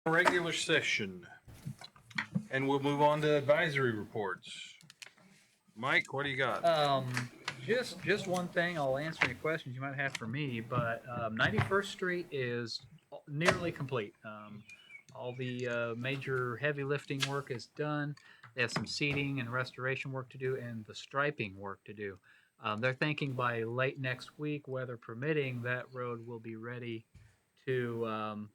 Regular session. And we'll move on to advisory reports. Mike, what do you got? Just one thing. I'll answer any questions you might have for me. But 91st Street is nearly complete. All the major heavy lifting work is done. They have some seating and restoration work to do, and the striping work to do. They're thinking by late next week, weather permitting, that road will be ready to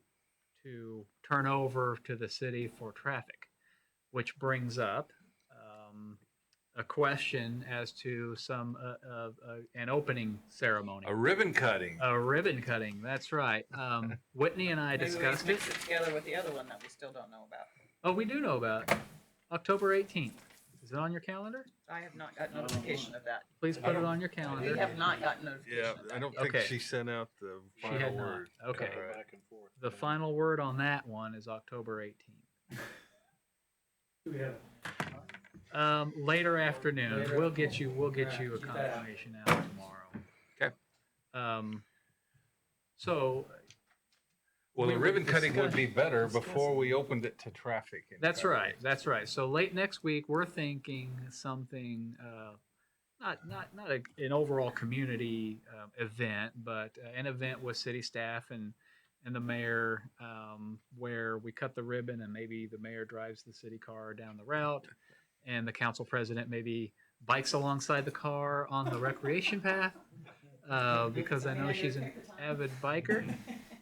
turn over to the city for traffic, which brings up a question as to an opening ceremony. A ribbon cutting. A ribbon cutting. That's right. Whitney and I discussed it. Mix it together with the other one that we still don't know about. Oh, we do know about it. October 18th. Is it on your calendar? I have not got notification of that. Please put it on your We calendar. have not gotten notification Yeah, of that. I don't think Okay. she sent out the She final had not. word. Okay. All right. Back and forth. The final word on that one is October 18th. Do we have? Later afternoon. We'll get you a confirmation out tomorrow. Okay. So Well, we the were ribbon cutting would be better discussing- before we opened it to traffic. that's right. That's right. So late next week, we're thinking something, not an overall community event, but an event with city staff and the mayor, where we cut the ribbon and maybe the mayor drives the city car down the route, and the council president maybe bikes alongside the car on the recreation path, because I know she's an avid biker.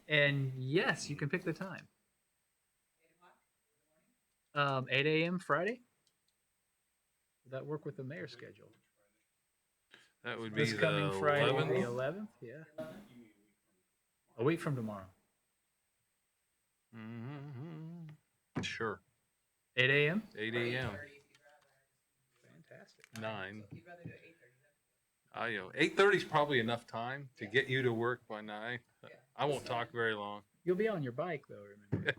And yes, you can pick the time. 8 a.m. Friday. Would that work with the mayor's schedule? That would be This the coming Friday, 11th. the 11th. Yeah. A week from tomorrow. Sure. 8 a.m. 8 a.m. Fantastic. 9. 8:30 is probably enough time to get you to work by 9. I won't talk very long. You'll be on your bike though, remember.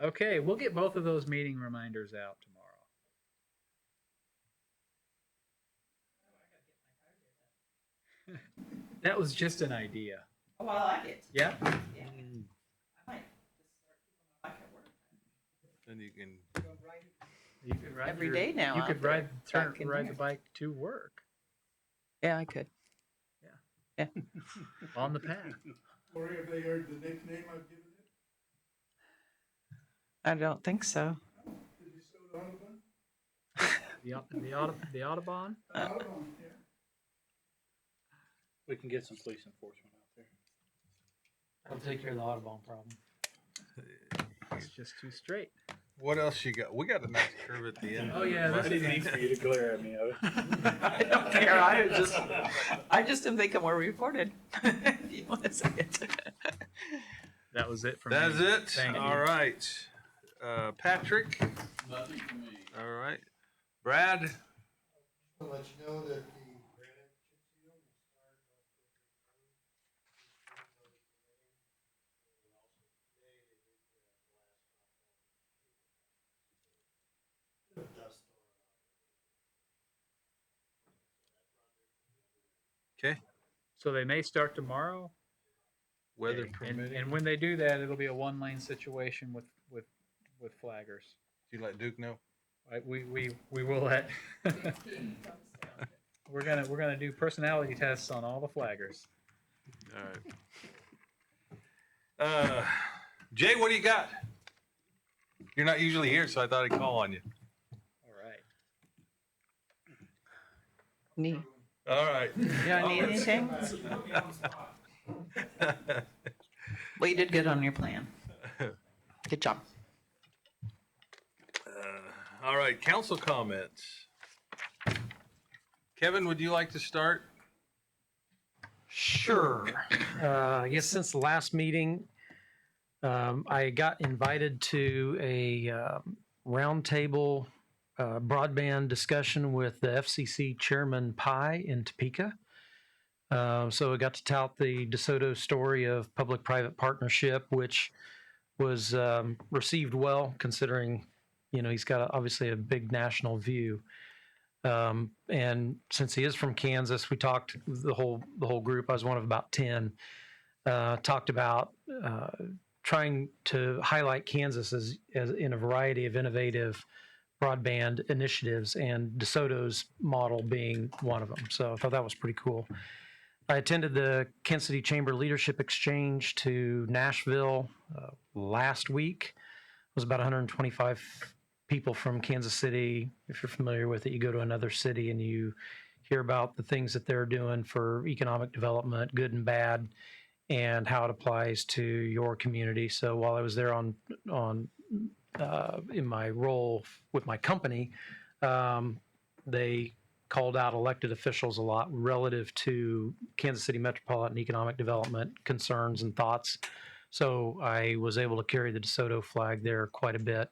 Okay, we'll get both of those meeting reminders out tomorrow. That was just an idea. Oh, I like it. Yeah? Yeah. I might just start keeping my bike at work. Then you can. You could ride Every day now You out could there, ride back in ride here. the bike to work Yeah, I could. on the path. Corey, have they heard the nickname I've given it? I don't think so. Did you Soto Audubon? The Audubon. Audubon, yeah. We can get some police enforcement out there. I'll take care of the Audubon problem. It's just too straight. What else you got? We got a nice curve at the end. Oh, yeah, I this didn't need for you to glare at me. I don't care. I just am thinking we're recorded. If you want to say it. That was it for That's me. it. Thank you. All right. Patrick. Nothing for me. All right. Brad. I'll let you know that the granite chip seal will start on Filbert Road. And also today they did the last stop on the cable. Dust storm. Okay. So they may start tomorrow. Weather Okay. permitting. And when they do that, it'll be a one-lane situation with flaggers. Did you let Duke know? Right? We will let. We're gonna do personality tests on all the flaggers. All right. Jay, what do you got? You're not usually here, so I thought I'd call on you. All right. Neat. All right. You don't need anything? Well, you did good on your plan. Good job. All right. Council comments. Kevin, would you like to start? Sure. I guess since the last meeting, I got invited to a roundtable broadband discussion with the FCC Chairman Pai in Topeka. So I got to tout the DeSoto story of public-private partnership, which was received well, considering, he's got obviously a big national view. And since he is from Kansas, we talked the whole group. I was one of about 10. talked about trying to highlight Kansas as in a variety of innovative broadband initiatives, and DeSoto's model being one of them. So I thought that was pretty cool. I attended the Kansas City Chamber Leadership Exchange to Nashville last week. It was about 125 people from Kansas City. If you're familiar with it, you go to another city and you hear about the things that they're doing for economic development, good and bad, and how it applies to your community. So while I was there on in my role with my company, they called out elected officials a lot relative to Kansas City metropolitan economic development concerns and thoughts. So I was able to carry the DeSoto flag there quite a bit.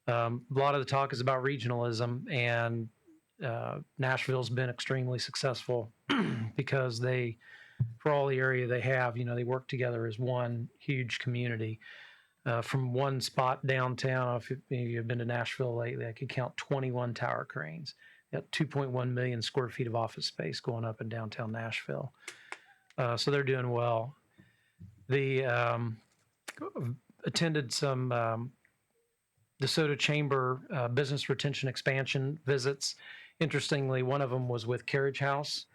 A lot of the talk is about regionalism, and Nashville's been extremely successful because they, for all the area they have, they work together as one huge community. From one spot downtown, if you've been to Nashville lately, I could count 21 tower cranes. Got 2.1 million square feet of office space going up in downtown Nashville. So they're doing well. Attended some DeSoto Chamber business retention expansion visits. Interestingly, one of them was with Carriage House,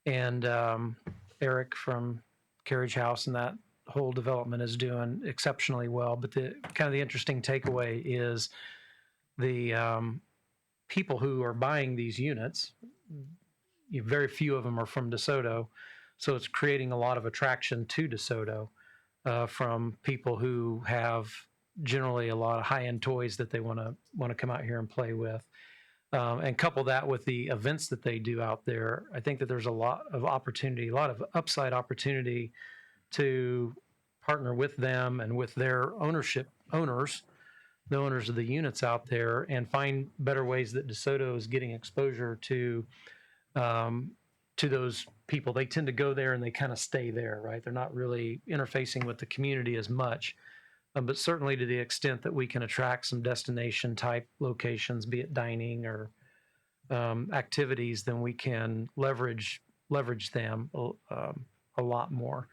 and Eric from Carriage House, and that whole development is doing exceptionally well. But the interesting takeaway is the people who are buying these units, very few of them are from DeSoto, so it's creating a lot of attraction to DeSoto from people who have generally a lot of high-end toys that they want to come out here and play with. And couple that with the events that they do out there, I think that there's a lot of opportunity, a lot of upside opportunity to partner with them and with their owners, the owners of the units out there, and find better ways that DeSoto is getting exposure to those people. They tend to go there and they kind of stay there, right? They're not really interfacing with the community as much. But certainly to the extent that we can attract some destination type locations, be it dining or activities, then we can leverage them a lot more.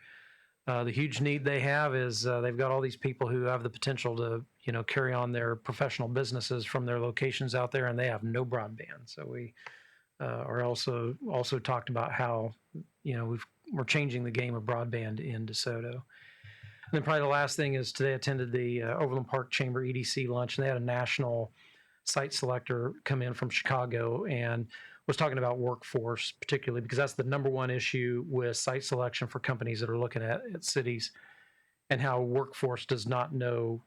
The huge need they have is they've got all these people who have the potential to carry on their professional businesses from their locations out there, and they have no broadband. So we are also talked about how we're changing the game of broadband in DeSoto. And then probably the last thing is today I attended the Overland Park Chamber EDC lunch, and they had a national site selector come in from Chicago and was talking about workforce, particularly because that's the number one issue with site selection for companies that are looking at cities, and how workforce does not know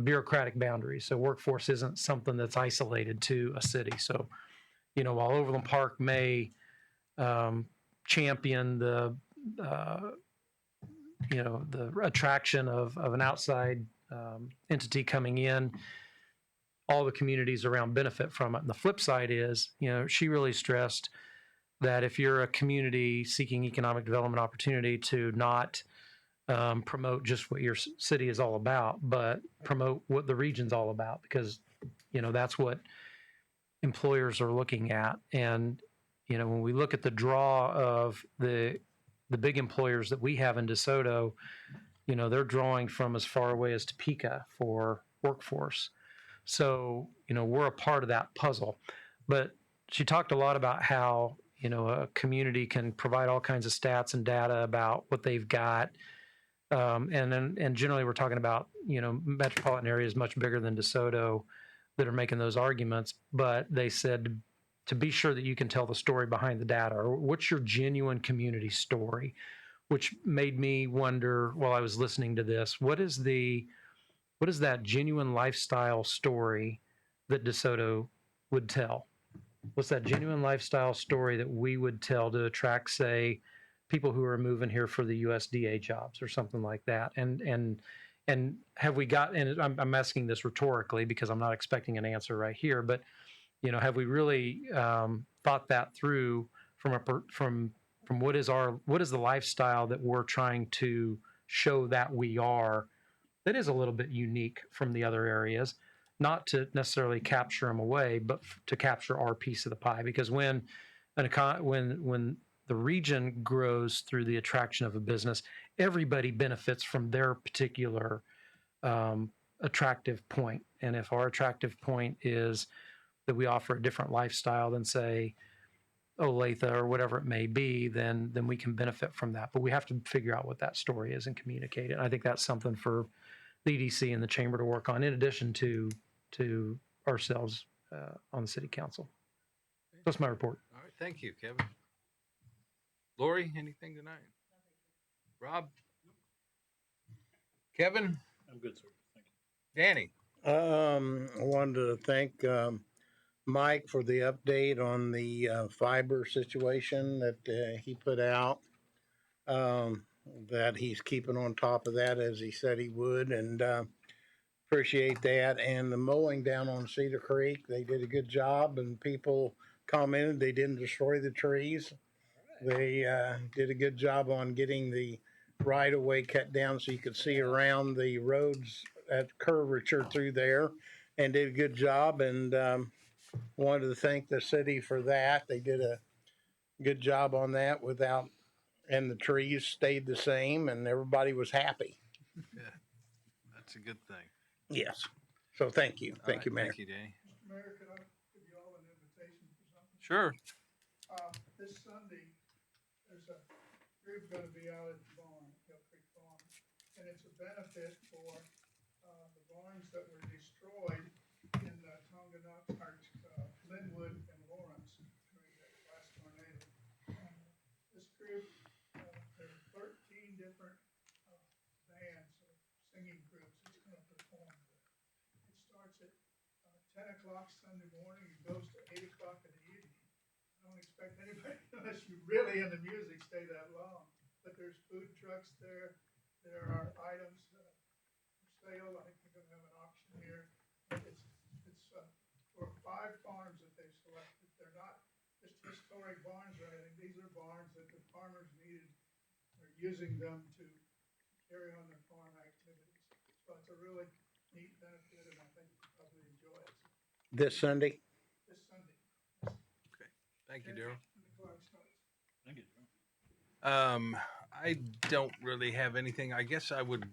bureaucratic boundaries. So workforce isn't something that's isolated to a city. So, while Overland Park may champion the attraction of an outside entity coming in, all the communities around benefit from it. And the flip side is, she really stressed that if you're a community seeking economic development opportunity, to not promote just what your city is all about, but promote what the region's all about, because, that's what employers are looking at. And, when we look at the draw of the big employers that we have in DeSoto, they're drawing from as far away as Topeka for workforce. So, we're a part of that puzzle. But she talked a lot about how, a community can provide all kinds of stats and data about what they've got. And generally we're talking about, metropolitan areas much bigger than DeSoto that are making those arguments. But they said to be sure that you can tell the story behind the data, or what's your genuine community story, which made me wonder while I was listening to this, what is that genuine lifestyle story that DeSoto would tell? What's that genuine lifestyle story that we would tell to attract, say, people who are moving here for the USDA jobs or something like that? And have we got, and I'm asking this rhetorically because I'm not expecting an answer right here, but have we really thought that through from what is the lifestyle that we're trying to show that we are, that is a little bit unique from the other areas, not to necessarily capture them away, but to capture our piece of the pie. Because when the region grows through the attraction of a business. Everybody benefits from their particular attractive point. And if our attractive point is that we offer a different lifestyle than, say, Olathe or whatever it may be, then we can benefit from that. But we have to figure out what that story is and communicate it. And I think that's something for the EDC and the chamber to work on, in addition to ourselves on the city council. That's my report. All right, thank you, Kevin. Lori, anything tonight? Rob? Kevin? I'm good, sir. Thank Danny? I wanted to thank Mike for the update on the fiber situation that he put out. That he's keeping on top of that as he said he would, and appreciate that. And the mowing down on Cedar Creek, they did a good job, and people commented they didn't destroy the trees. They did a good job on getting the right of way cut down so you could see around the roads at curvature through there, and did a good job. And wanted to thank the city for that. They did a good job on that and the trees stayed the same, and everybody was happy. Yeah, that's a good thing. Yes. So thank you. All Thank right, you, Mayor. Thank you, Danny. Mr. Mayor, could I give you all an invitation for something? Sure. This Sunday, there's a group gonna be out at the barn, Hill Creek Farm, and it's a benefit for, the barns that were destroyed in Tonganox, or, Linwood and Lawrence during that last tornado. This group, there are 13 different, bands or singing groups that's gonna perform there. It starts at, 10 o'clock Sunday morning and goes to 8 o'clock in the evening. I don't expect anybody, unless you're really into music, stay that long. But there's food trucks there. There are items for sale. I think they're gonna have an auction here. It's for 5 farms that they've selected. They're not just historic barns or anything. These are barns that the farmers needed. They're using them to carry on their farm activities. So it's a really neat benefit, and I think you'll probably enjoy it. This Sunday? This Sunday. Thank you, Daryl. And the clock starts. you. Thank you. I don't really have anything. I guess I would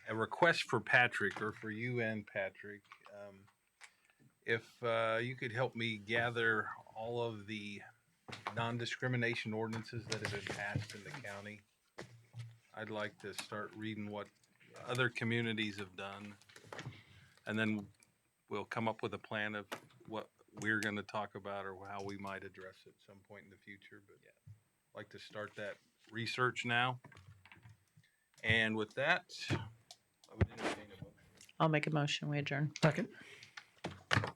a request for Patrick, or for you and Patrick. If you could help me gather all of the non-discrimination ordinances that have been passed in the county. I'd like to start reading what other communities have done, and then we'll come up with a plan of what we're going to talk about or how we might address it at some point in the future. But I'd like to start that research now. And with that, I would entertain a motion. I'll make a motion, we adjourn. Second.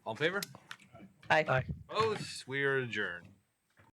All in favor? Aye. Aye. Opposed? We are adjourned.